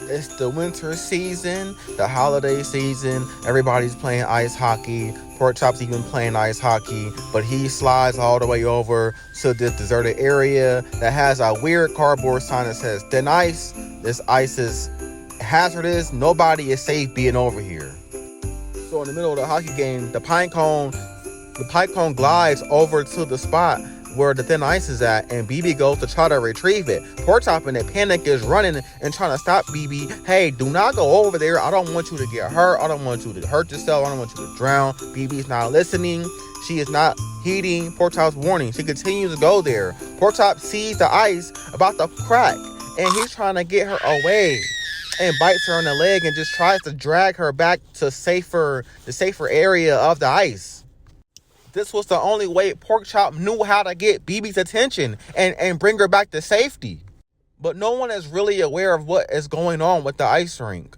It's the winter season, the holiday season. Everybody's playing ice hockey. Porkchop's even playing ice hockey, but he slides all the way over to this deserted area that has a weird cardboard sign that says thin ice. This ice is hazardous. Nobody is safe being over here. So in the middle of the hockey game, the pine cone glides over to the spot where the thin ice is at, and BB goes to try to retrieve it. Porkchop in a panic is running and trying to stop BB. Hey, do not go over there. I don't want you to get hurt. I don't want you to hurt yourself. I don't want you to drown. BB's not listening. She is not heeding Porkchop's warning. She continues to go there. Porkchop sees the ice about to crack, and he's trying to get her away and bites her in the leg and just tries to drag her back to the safer area of the ice. This was the only way Porkchop knew how to get BB's attention and bring her back to safety. But no one is really aware of what is going on with the ice rink.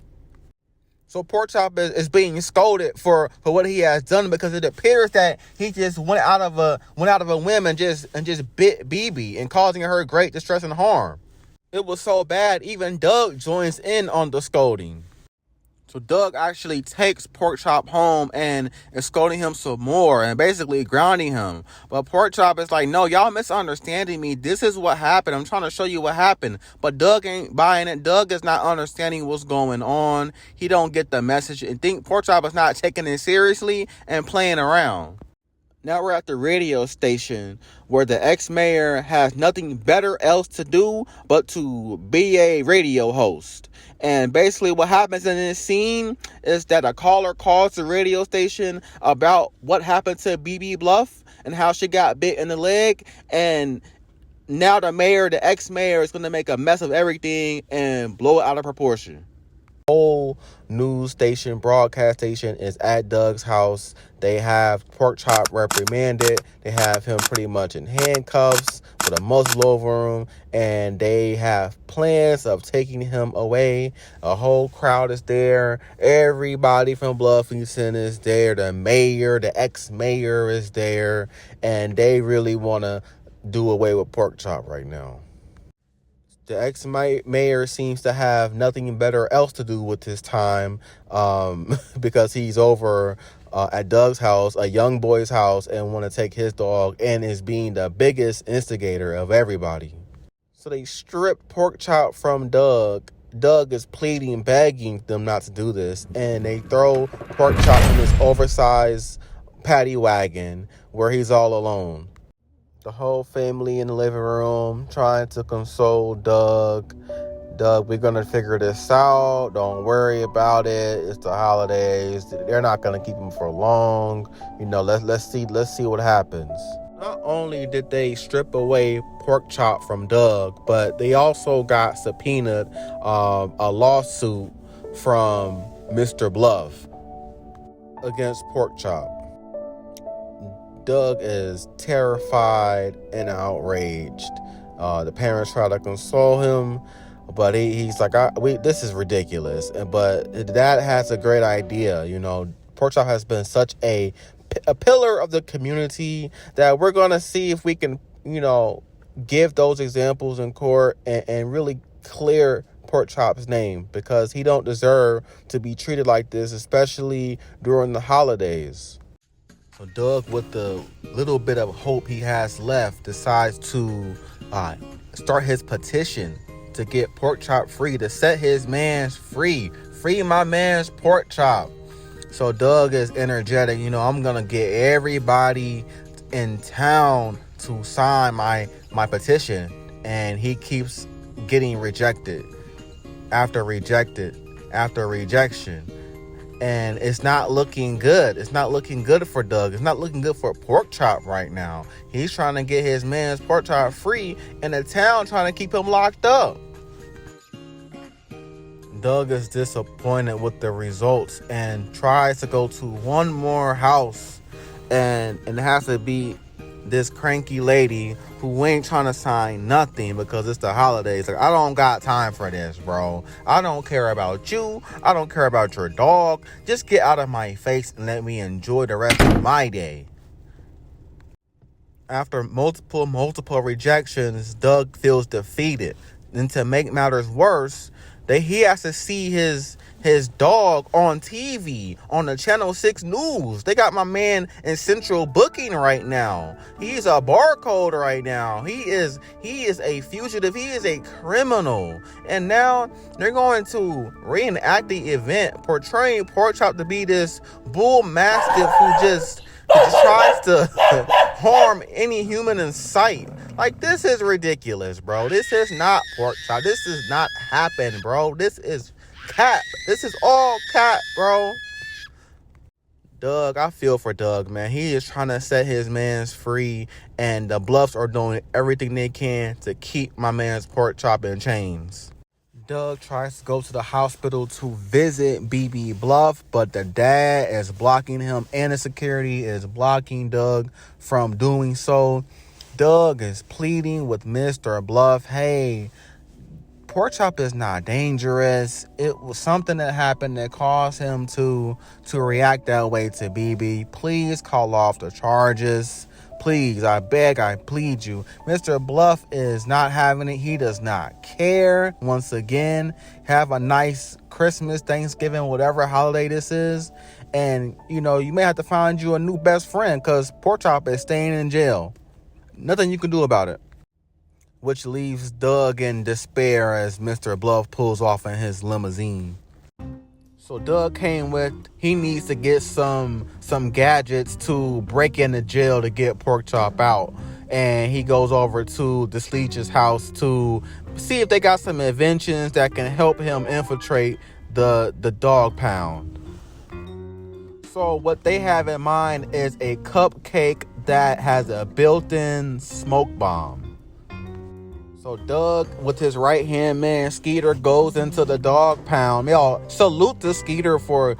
So Porkchop is being scolded for what he has done, because it appears that he just went out of a whim and just bit BB and causing her great distress and harm. It was so bad, even Doug joins in on the scolding. So Doug actually takes Porkchop home and is scolding him some more and basically grounding him. But Porkchop is like, no, y'all misunderstanding me. This is what happened. I'm trying to show you what happened. But Doug ain't buying it. Doug is not understanding what's going on. He don't get the message and think Porkchop is not taking it seriously and playing around. Now we're at the radio station where the ex-mayor has nothing better else to do but to be a radio host. And basically what happens in this scene is that a caller calls the radio station about what happened to BB Bluff and how she got bit in the leg. And now the ex-mayor is going to make a mess of everything and blow it out of proportion. Whole news station, broadcast station is at Doug's house. They have Porkchop reprimanded. They have him pretty much in handcuffs with a muzzle over him, and they have plans of taking him away. A whole crowd is there. Everybody from Bluffington is there. The mayor, the ex-mayor is there, and they really want to do away with Porkchop right now. The ex-mayor seems to have nothing better else to do with his time because he's over at Doug's house, a young boy's house, and want to take his dog, and is being the biggest instigator of everybody. So they strip Porkchop from Doug. Doug is pleading, begging them not to do this, and they throw Porkchop in this oversized paddy wagon where he's all alone. The whole family in the living room trying to console Doug. Doug, we're going to figure this out. Don't worry about it. It's the holidays. They're not going to keep him for long. You know, let's see what happens. Not only did they strip away Porkchop from Doug, but they also got subpoenaed a lawsuit from Mr. Bluff against Porkchop. Doug is terrified and outraged. The parents try to console him, but he's like, this is ridiculous. But Dad has a great idea. You know, Porkchop has been such a pillar of the community that we're going to see if we can, you know, give those examples in court and really clear Porkchop's name, because he don't deserve to be treated like this, especially during the holidays. So Doug, with the little bit of hope he has left, decides to start his petition to get Porkchop free, to set his mans free. Free my man's Porkchop. So Doug is energetic. You know, I'm going to get everybody in town to sign my petition. And he keeps getting rejected after rejection. And it's not looking good. It's not looking good for Doug. It's not looking good for Porkchop right now. He's trying to get his man's Porkchop free, and the town trying to keep him locked up. Doug is disappointed with the results and tries to go to one more house, and it has to be this cranky lady who ain't trying to sign nothing because it's the holidays. Like, I don't got time for this, bro. I don't care about you. I don't care about your dog. Just get out of my face and let me enjoy the rest of my day. After multiple rejections, Doug feels defeated. And to make matters worse, He has to see his dog on TV on the Channel 6 News. They got my man in central booking right now. He's a barcode right now. He is a fugitive. He is a criminal. And now they're going to reenact the event, portraying Porkchop to be this bull mastiff who just tries to harm any human in sight. Like, this is ridiculous, bro. This is not Porkchop. This does not happen, bro. This is cap. This is all cap, bro. Doug, I feel for Doug, man. He is trying to set his mans free, and the Bluffs are doing everything they can to keep my man's Porkchop in chains. Doug tries to go to the hospital to visit BB Bluff, but the dad is blocking him, and the security is blocking Doug from doing so. Doug is pleading with Mr. Bluff, hey, Porkchop is not dangerous. It was something that happened that caused him to react that way to BB. Please call off the charges. Please, I beg, I plead you. Mr. Bluff is not having it. He does not care. Once again, have a nice Christmas, Thanksgiving, whatever holiday this is. And, you may have to find you a new best friend because Porkchop is staying in jail. Nothing you can do about it. Which leaves Doug in despair as Mr. Bluff pulls off in his limousine. So Doug came with, he needs to get some gadgets to break into jail to get Porkchop out. And he goes over to the Sleech's house to see if they got some inventions that can help him infiltrate the dog pound. So what they have in mind is a cupcake that has a built-in smoke bomb. So Doug, with his right-hand man, Skeeter, goes into the dog pound. Y'all, salute to Skeeter for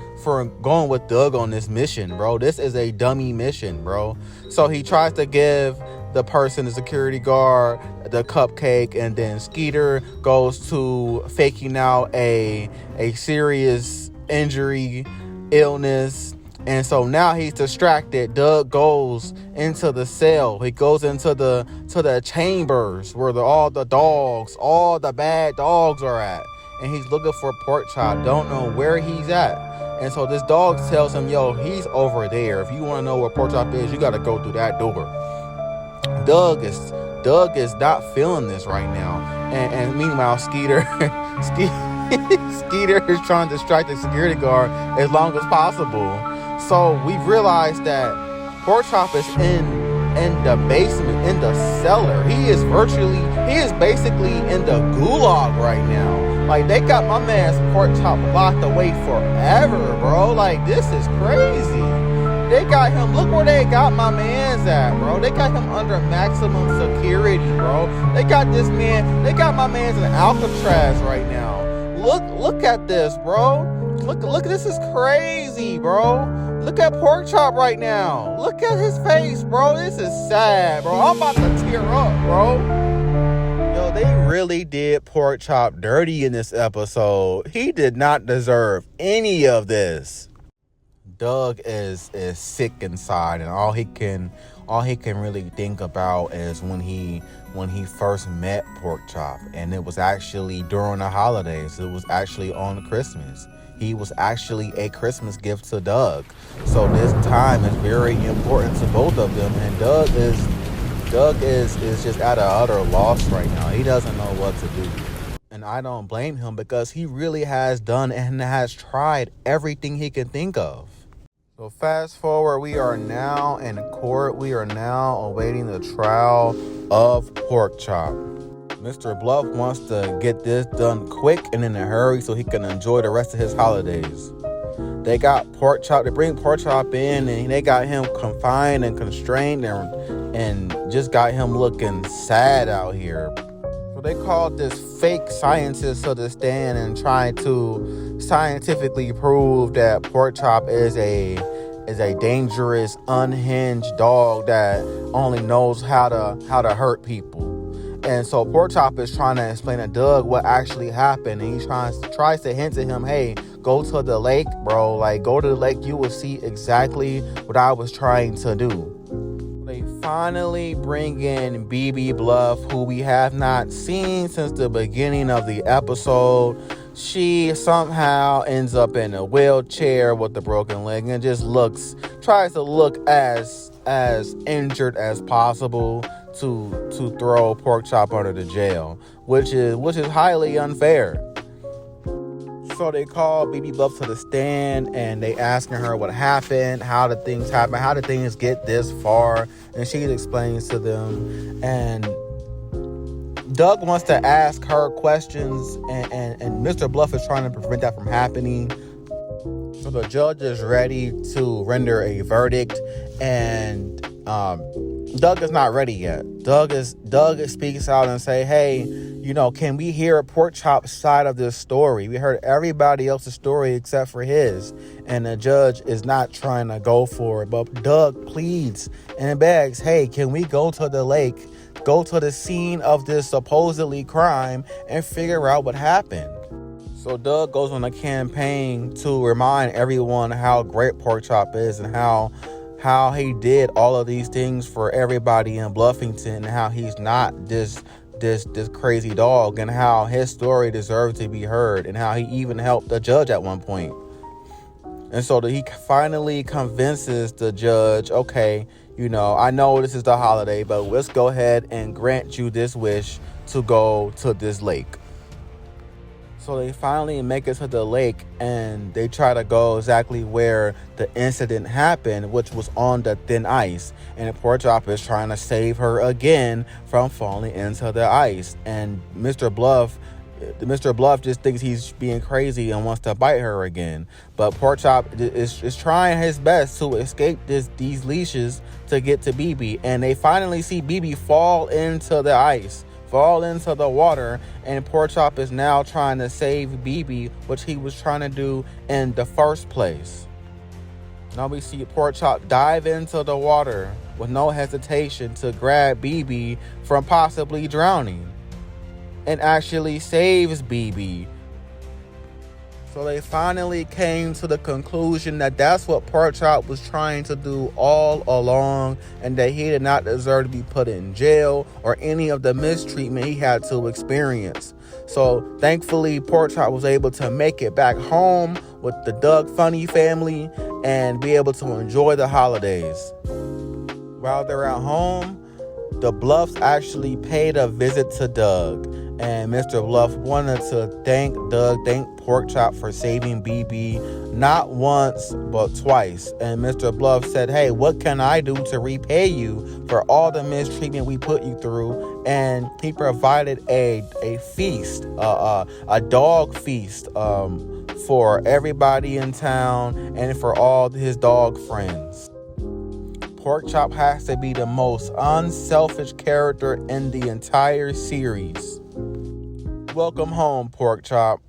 going with Doug on this mission, bro. This is a dummy mission, bro. So he tries to give the person, the security guard, the cupcake, and then Skeeter goes to faking out a serious injury, illness. And so now he's distracted. Doug goes into the cell. He goes into the chambers where all the bad dogs are at. And he's looking for Porkchop. Don't know where he's at. And so this dog tells him, yo, he's over there. If you want to know where Porkchop is, you got to go through that door. Doug is not feeling this right now. And meanwhile, Skeeter is trying to distract the security guard as long as possible. So we realized that Porkchop is in the basement, in the cellar. He is basically in the gulag right now. Like, they got my man's Porkchop locked away forever, bro. Like, this is crazy. They got him, look where they got my man's at, bro. They got him under maximum security, bro. They got my man's in Alcatraz right now. Look at this, bro. Look, this is crazy, bro. Look at Porkchop right now. Look at his face, bro. This is sad, bro. I'm about to tear up, bro. Yo, they really did Porkchop dirty in this episode. He did not deserve any of this. Doug is sick inside, and all he can really think about is when he first met Porkchop, and it was actually during the holidays. It was actually on Christmas. He was actually a Christmas gift to Doug. So this time is very important to both of them, and Doug is just at an utter loss right now. He doesn't know what to do. And I don't blame him because he really has done and has tried everything he can think of. So fast forward, we are now in court. We are now awaiting the trial of Porkchop. Mr. Bluff wants to get this done quick and in a hurry so he can enjoy the rest of his holidays. They got Porkchop, they bring Porkchop in, and they got him confined and constrained and just got him looking sad out here. So they called this fake scientist to the stand and tried to scientifically prove that Porkchop is a dangerous, unhinged dog that only knows how to hurt people. And so Porkchop is trying to explain to Doug what actually happened. And he tries to hint to him, hey, go to the lake, bro. Like, go to the lake. You will see exactly what I was trying to do. They finally bring in BB Bluff, who we have not seen since the beginning of the episode. she somehow ends up in a wheelchair with a broken leg and just tries to look as injured as possible to throw Porkchop under the jail, which is highly unfair. So they call BB Buff to the stand and they asking her what happened, how did things happen, how did things get this far, and she explains to them. And Doug wants to ask her questions, and Mr. Bluff is trying to prevent that from happening. So the judge is ready to render a verdict, and Doug is not ready yet. Doug speaks out and say, hey, can we hear Porkchop's side of this story? We heard everybody else's story except for his. And the judge is not trying to go for it. But Doug pleads and begs, hey, can we go to the lake, go to the scene of this supposedly crime and figure out what happened? So Doug goes on a campaign to remind everyone how great Porkchop is and how he did all of these things for everybody in Bluffington, and how he's not this crazy dog, and how his story deserves to be heard, and how he even helped the judge at one point. And so he finally convinces the judge, okay, I know this is the holiday, but let's go ahead and grant you this wish to go to this lake. So they finally make it to the lake, and they try to go exactly where the incident happened, which was on the thin ice. And Porkchop is trying to save her again from falling into the ice. And Mr. Bluff just thinks he's being crazy and wants to bite her again. But Porkchop is trying his best to escape these leashes to get to BB. And they finally see BB fall into the ice, fall into the water, and Porkchop is now trying to save BB, which he was trying to do in the first place. Now we see Porkchop dive into the water with no hesitation to grab BB from possibly drowning, and actually saves BB. So they finally came to the conclusion that that's what Porkchop was trying to do all along, and that he did not deserve to be put in jail or any of the mistreatment he had to experience. So thankfully, Porkchop was able to make it back home with the Doug Funny family and be able to enjoy the holidays. While they're at home, the Bluffs actually paid a visit to Doug, and Mr. Bluff wanted to thank Porkchop for saving BB not once but twice. And Mr. Bluff said, hey, what can I do to repay you for all the mistreatment we put you through? And he provided a feast, a dog feast for everybody in town and for all his dog friends. Porkchop has to be the most unselfish character in the entire series. Welcome home, Porkchop.